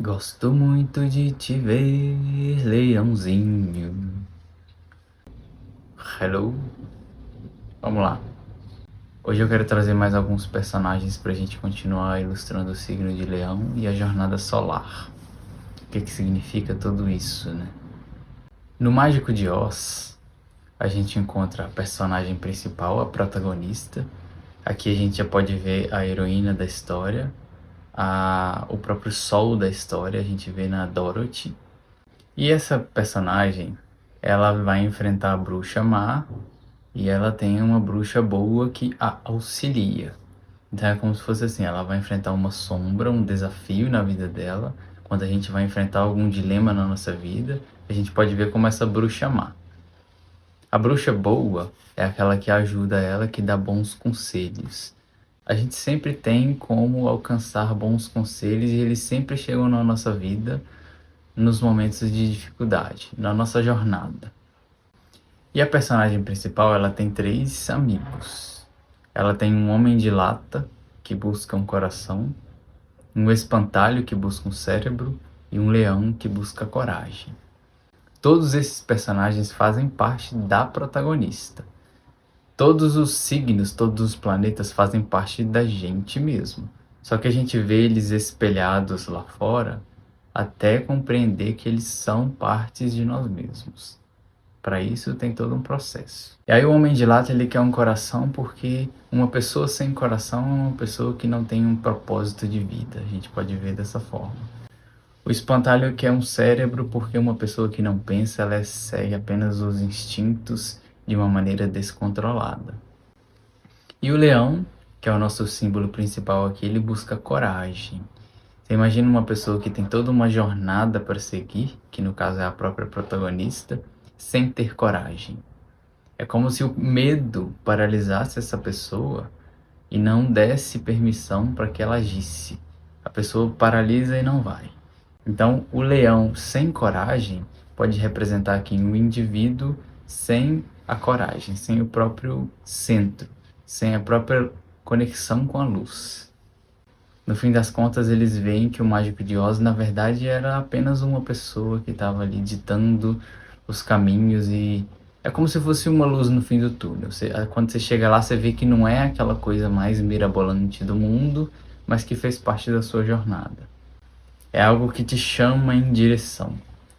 Gosto muito de te ver, leãozinho. Hello? Vamos lá. Hoje eu quero trazer mais alguns personagens pra gente continuar ilustrando o signo de Leão e a jornada solar. O que significa tudo isso, né? No Mágico de Oz, a gente encontra a personagem principal, a protagonista. Aqui a gente já pode ver a heroína da história, o próprio sol da história, a gente vê na Dorothy. E essa personagem, ela vai enfrentar a bruxa má e ela tem uma bruxa boa que a auxilia. Então é como se fosse assim, ela vai enfrentar uma sombra, um desafio na vida dela. Quando a gente vai enfrentar algum dilema na nossa vida, a gente pode ver como essa bruxa má. A bruxa boa é aquela que ajuda ela, que dá bons conselhos. A gente sempre tem como alcançar bons conselhos e eles sempre chegam na nossa vida nos momentos de dificuldade, na nossa jornada. E a personagem principal, ela tem 3 amigos. Ela tem um homem de lata, que busca um coração, um espantalho, que busca um cérebro, e um leão, que busca coragem. Todos esses personagens fazem parte da protagonista. Todos os signos, todos os planetas fazem parte da gente mesmo. Só que a gente vê eles espelhados lá fora até compreender que eles são partes de nós mesmos. Para isso tem todo um processo. E aí o homem de lata, ele quer um coração porque uma pessoa sem coração é uma pessoa que não tem um propósito de vida. A gente pode ver dessa forma. O espantalho quer um cérebro porque uma pessoa que não pensa, ela segue apenas os instintos de uma maneira descontrolada. E o leão, que é o nosso símbolo principal aqui, ele busca coragem. Você imagina uma pessoa que tem toda uma jornada para seguir, que no caso é a própria protagonista, sem ter coragem. É como se o medo paralisasse essa pessoa e não desse permissão para que ela agisse. A pessoa paralisa e não vai. Então, o leão sem coragem pode representar aqui um indivíduo sem a coragem, sem o próprio centro, sem a própria conexão com a luz. No fim das contas, eles veem que o Mágico de Oz, na verdade, era apenas uma pessoa que estava ali ditando os caminhos e é como se fosse uma luz no fim do túnel. Quando você chega lá, você vê que não é aquela coisa mais mirabolante do mundo, mas que fez parte da sua jornada. É algo que te chama em direção.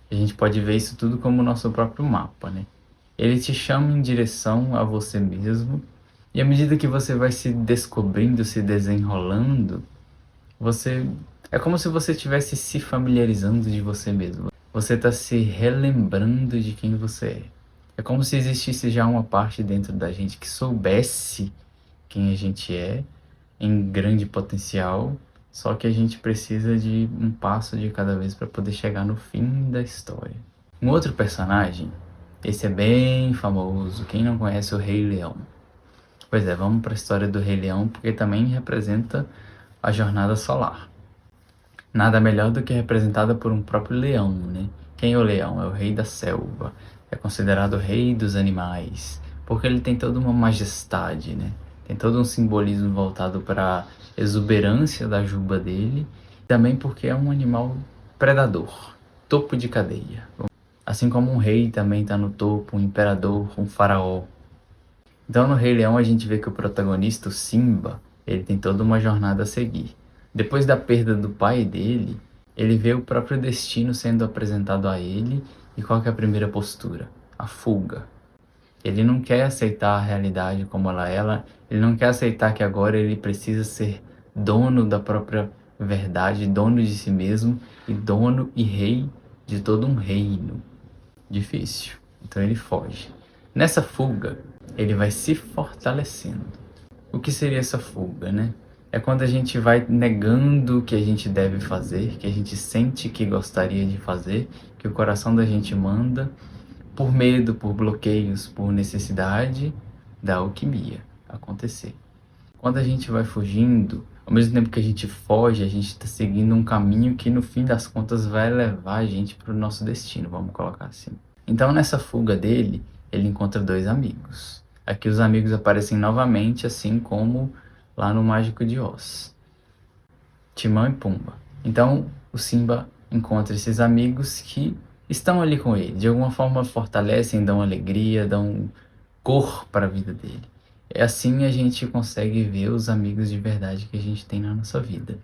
A gente pode ver isso tudo como o nosso próprio mapa, né? Ele te chama em direção a você mesmo e à medida que você vai se descobrindo, se desenrolando, é como se você estivesse se familiarizando de você mesmo. Você está se relembrando de quem você é. É como se existisse já uma parte dentro da gente que soubesse quem a gente é, em grande potencial, só que a gente precisa de um passo de cada vez para poder chegar no fim da história. Um outro personagem, esse é bem famoso, quem não conhece o Rei Leão? Pois é, vamos para a história do Rei Leão, porque também representa a jornada solar. Nada melhor do que representada por um próprio leão, né? Quem é o leão? É o rei da selva. É considerado o rei dos animais, porque ele tem toda uma majestade, né? Tem todo um simbolismo voltado para a exuberância da juba dele, também porque é um animal predador, topo de cadeia. Assim como um rei também está no topo, um imperador, um faraó. Então no Rei Leão a gente vê que o protagonista, o Simba, ele tem toda uma jornada a seguir. Depois da perda do pai dele, ele vê o próprio destino sendo apresentado a ele e qual que é a primeira postura? A fuga. Ele não quer aceitar a realidade como ela é, ele não quer aceitar que agora ele precisa ser dono da própria verdade, dono de si mesmo e dono e rei de todo um reino. Difícil. Então ele foge. Nessa fuga, ele vai se fortalecendo. O que seria essa fuga, né? É quando a gente vai negando o que a gente deve fazer, que a gente sente que gostaria de fazer, que o coração da gente manda, por medo, por bloqueios, por necessidade da alquimia acontecer. Quando a gente vai fugindo, ao mesmo tempo que a gente foge, a gente está seguindo um caminho que no fim das contas vai levar a gente para o nosso destino, vamos colocar assim. Então nessa fuga dele, ele encontra 2 amigos. Aqui os amigos aparecem novamente, assim como lá no Mágico de Oz. Timão e Pumba. Então o Simba encontra esses amigos que estão ali com ele, de alguma forma fortalecem, dão alegria, dão cor para a vida dele. É assim a gente consegue ver os amigos de verdade que a gente tem na nossa vida.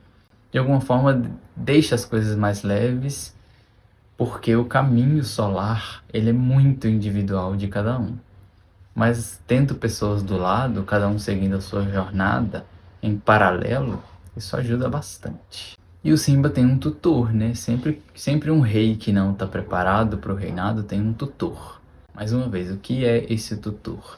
De alguma forma deixa as coisas mais leves, porque o caminho solar ele é muito individual de cada um. Mas tendo pessoas do lado, cada um seguindo a sua jornada em paralelo, isso ajuda bastante. E o Simba tem um tutor, né? Sempre um rei que não está preparado para o reinado tem um tutor. Mais uma vez, o que é esse tutor?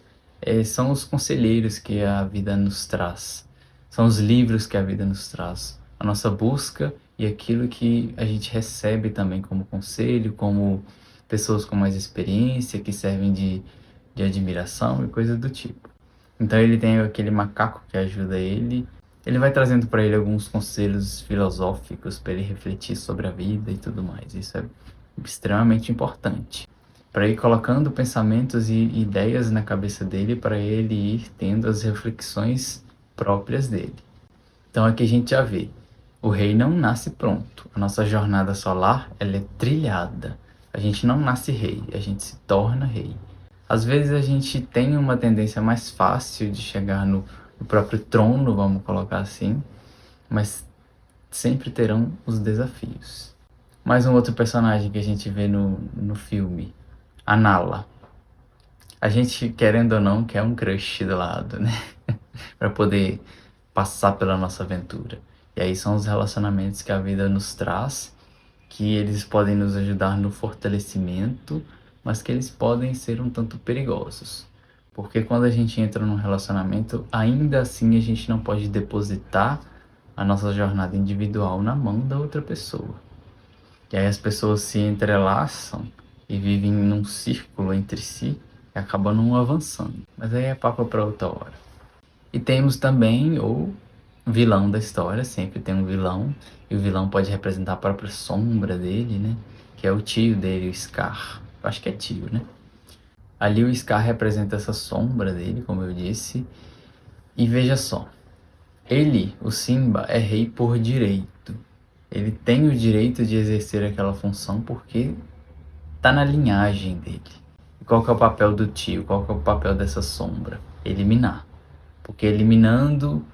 São os conselheiros que a vida nos traz. São os livros que a vida nos traz. A nossa busca e aquilo que a gente recebe também como conselho, como pessoas com mais experiência, que servem de admiração e coisas do tipo. Então ele tem aquele macaco que ajuda ele. Ele vai trazendo para ele alguns conselhos filosóficos para ele refletir sobre a vida e tudo mais. Isso é extremamente importante. Para ir colocando pensamentos e ideias na cabeça dele para ele ir tendo as reflexões próprias dele. Então aqui a gente já vê. O rei não nasce pronto. A nossa jornada solar ela é trilhada. A gente não nasce rei, a gente se torna rei. Às vezes a gente tem uma tendência mais fácil de chegar no próprio trono, vamos colocar assim, mas sempre terão os desafios. Mais um outro personagem que a gente vê no filme, a Nala. A gente, querendo ou não, quer um crush do lado, né? Para poder passar pela nossa aventura. E aí são os relacionamentos que a vida nos traz, que eles podem nos ajudar no fortalecimento, mas que eles podem ser um tanto perigosos. Porque quando a gente entra num relacionamento, ainda assim a gente não pode depositar a nossa jornada individual na mão da outra pessoa. E aí as pessoas se entrelaçam e vivem num círculo entre si e acabam não avançando. Mas aí é papo para outra hora. E temos também o vilão da história, sempre tem um vilão, e o vilão pode representar a própria sombra dele, né? Que é o tio dele, o Scar. Eu acho que é tio, né? Ali o Scar representa essa sombra dele, como eu disse. E veja só, ele, o Simba, é rei por direito. Ele tem o direito de exercer aquela função porque tá na linhagem dele. E qual que é o papel do tio? Qual que é o papel dessa sombra? Eliminar. Porque eliminando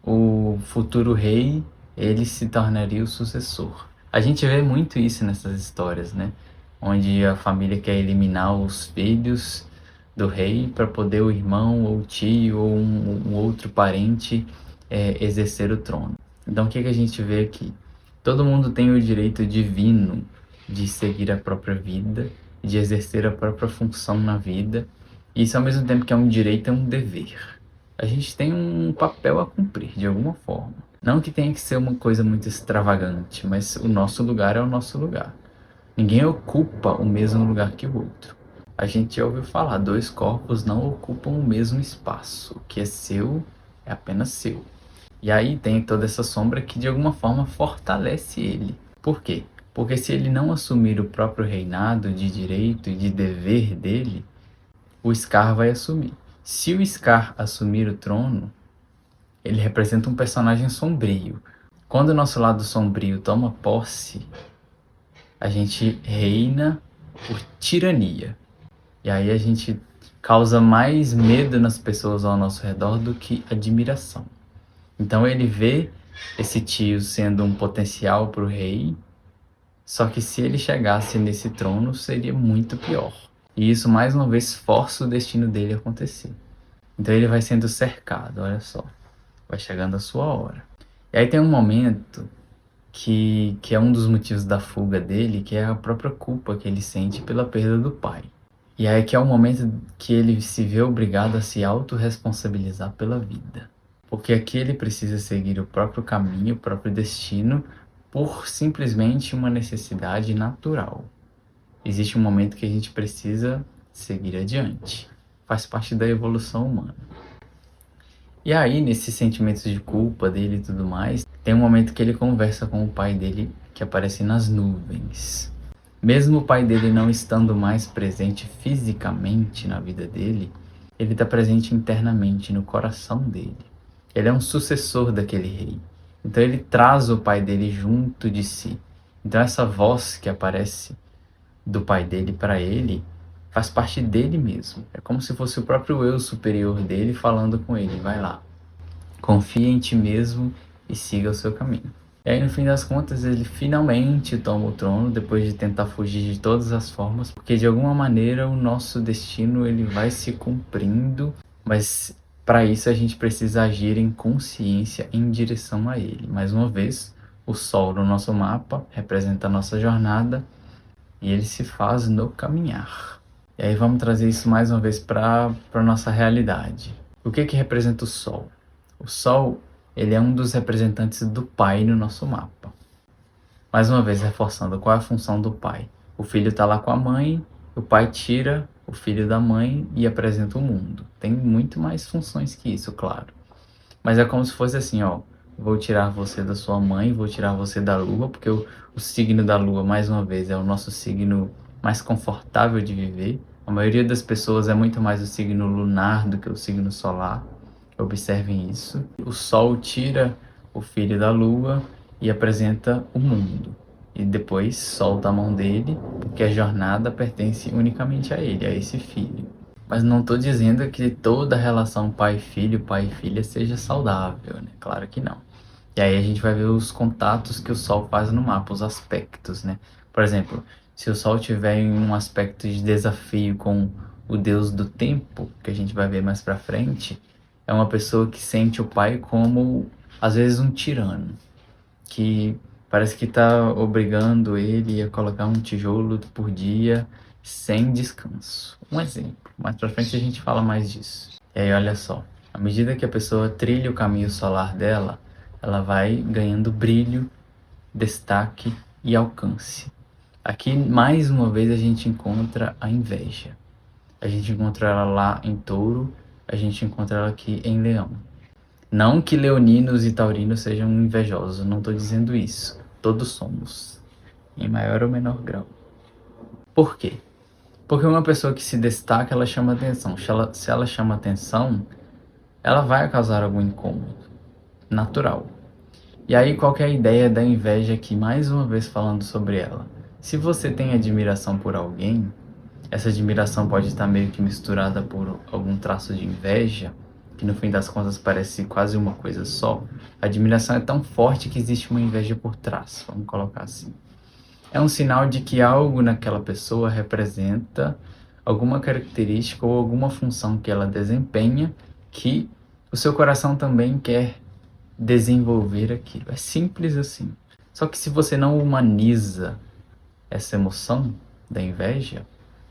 o futuro rei, ele se tornaria o sucessor. A gente vê muito isso nessas histórias, né? Onde a família quer eliminar os filhos do rei para poder o irmão ou o tio ou um outro parente exercer o trono. Então o que a gente vê aqui? Todo mundo tem o direito divino de seguir a própria vida, de exercer a própria função na vida. E isso ao mesmo tempo que é um direito, é um dever. A gente tem um papel a cumprir, de alguma forma. Não que tenha que ser uma coisa muito extravagante, mas o nosso lugar é o nosso lugar. Ninguém ocupa o mesmo lugar que o outro. A gente já ouviu falar, dois corpos não ocupam o mesmo espaço. O que é seu é apenas seu. E aí tem toda essa sombra que de alguma forma fortalece ele. Por quê? Porque se ele não assumir o próprio reinado de direito e de dever dele, o Scar vai assumir. Se o Scar assumir o trono, ele representa um personagem sombrio. Quando o nosso lado sombrio toma posse, a gente reina por tirania. E aí a gente causa mais medo nas pessoas ao nosso redor do que admiração. Então ele vê esse tio sendo um potencial para o rei, só que se ele chegasse nesse trono seria muito pior. E isso mais uma vez força o destino dele a acontecer. Então ele vai sendo cercado, olha só. Vai chegando a sua hora. E aí tem um momento que é um dos motivos da fuga dele, que é a própria culpa que ele sente pela perda do pai. E aí que é o momento que ele se vê obrigado a se autorresponsabilizar pela vida. Porque aqui ele precisa seguir o próprio caminho, o próprio destino, por simplesmente uma necessidade natural. Existe um momento que a gente precisa seguir adiante. Faz parte da evolução humana. E aí, nesses sentimentos de culpa dele e tudo mais, tem um momento que ele conversa com o pai dele, que aparece nas nuvens. Mesmo o pai dele não estando mais presente fisicamente na vida dele, ele está presente internamente no coração dele. Ele é um sucessor daquele rei. Então ele traz o pai dele junto de si. Então essa voz que aparece do pai dele para ele faz parte dele mesmo. É como se fosse o próprio eu superior dele falando com ele: vai lá, confia em ti mesmo e siga o seu caminho. E aí, no fim das contas, ele finalmente toma o trono, depois de tentar fugir de todas as formas, porque de alguma maneira o nosso destino ele vai se cumprindo, mas para isso a gente precisa agir em consciência em direção a ele. Mais uma vez, o sol no nosso mapa representa a nossa jornada e ele se faz no caminhar. E aí vamos trazer isso mais uma vez para a nossa realidade. O que representa o sol? O sol, ele é um dos representantes do pai no nosso mapa. Mais uma vez, reforçando, qual é a função do pai? O filho está lá com a mãe, o pai tira o filho da mãe e apresenta o mundo. Tem muito mais funções que isso, claro. Mas é como se fosse assim, ó, vou tirar você da sua mãe, vou tirar você da lua, porque o signo da lua, mais uma vez, é o nosso signo mais confortável de viver. A maioria das pessoas é muito mais o signo lunar do que o signo solar. Observem isso. O sol tira o filho da lua e apresenta o mundo. E depois solta a mão dele, porque a jornada pertence unicamente a ele, a esse filho. Mas não estou dizendo que toda relação pai e filha seja saudável, né? Claro que não. E aí a gente vai ver os contatos que o Sol faz no mapa, os aspectos, né? Por exemplo, se o Sol tiver em um aspecto de desafio com o Deus do tempo, que a gente vai ver mais pra frente, é uma pessoa que sente o pai como, às vezes, um tirano, que parece que está obrigando ele a colocar um tijolo por dia sem descanso. Um exemplo. Mais pra frente a gente fala mais disso. E aí, olha só. À medida que a pessoa trilha o caminho solar dela, ela vai ganhando brilho, destaque e alcance. Aqui, mais uma vez, a gente encontra a inveja. A gente encontra ela lá em Touro, a gente encontra ela aqui em Leão. Não que leoninos e taurinos sejam invejosos, não estou dizendo isso. Todos somos, em maior ou menor grau. Por quê? Porque uma pessoa que se destaca, ela chama atenção. Se ela chama atenção, ela vai causar algum incômodo. Natural. E aí, qual que é a ideia da inveja aqui? Mais uma vez falando sobre ela. Se você tem admiração por alguém, essa admiração pode estar meio que misturada por algum traço de inveja, que no fim das contas parece quase uma coisa só. A admiração é tão forte que existe uma inveja por trás, vamos colocar assim. É um sinal de que algo naquela pessoa representa alguma característica ou alguma função que ela desempenha que o seu coração também quer desenvolver aquilo. É simples assim. Só que se você não humaniza essa emoção da inveja,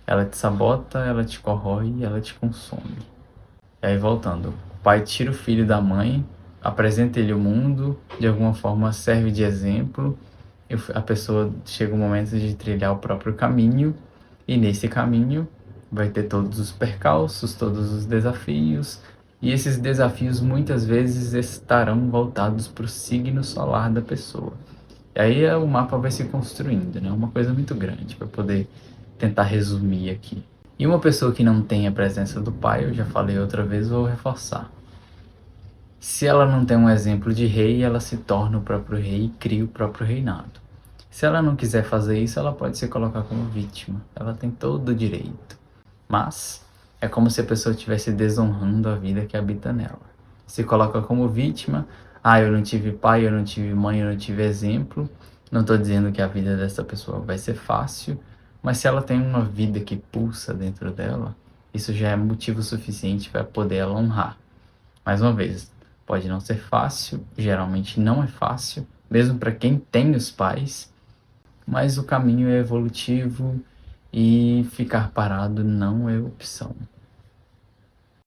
ela te sabota, ela te corrói, ela te consome. E aí voltando, o pai tira o filho da mãe, apresenta ele o mundo, de alguma forma serve de exemplo, e a pessoa chega o momento de trilhar o próprio caminho, e nesse caminho vai ter todos os percalços, todos os desafios, e esses desafios muitas vezes estarão voltados para o signo solar da pessoa. E aí o mapa vai se construindo, né? Uma coisa muito grande para poder tentar resumir aqui. E uma pessoa que não tem a presença do pai, eu já falei outra vez, vou reforçar. Se ela não tem um exemplo de rei, ela se torna o próprio rei e cria o próprio reinado. Se ela não quiser fazer isso, ela pode se colocar como vítima. Ela tem todo o direito. Mas é como se a pessoa estivesse desonrando a vida que habita nela. Se coloca como vítima, eu não tive pai, eu não tive mãe, eu não tive exemplo. Não estou dizendo que a vida dessa pessoa vai ser fácil, mas se ela tem uma vida que pulsa dentro dela, isso já é motivo suficiente para poder ela honrar. Mais uma vez, pode não ser fácil, geralmente não é fácil, mesmo para quem tem os pais, mas o caminho é evolutivo e ficar parado não é opção.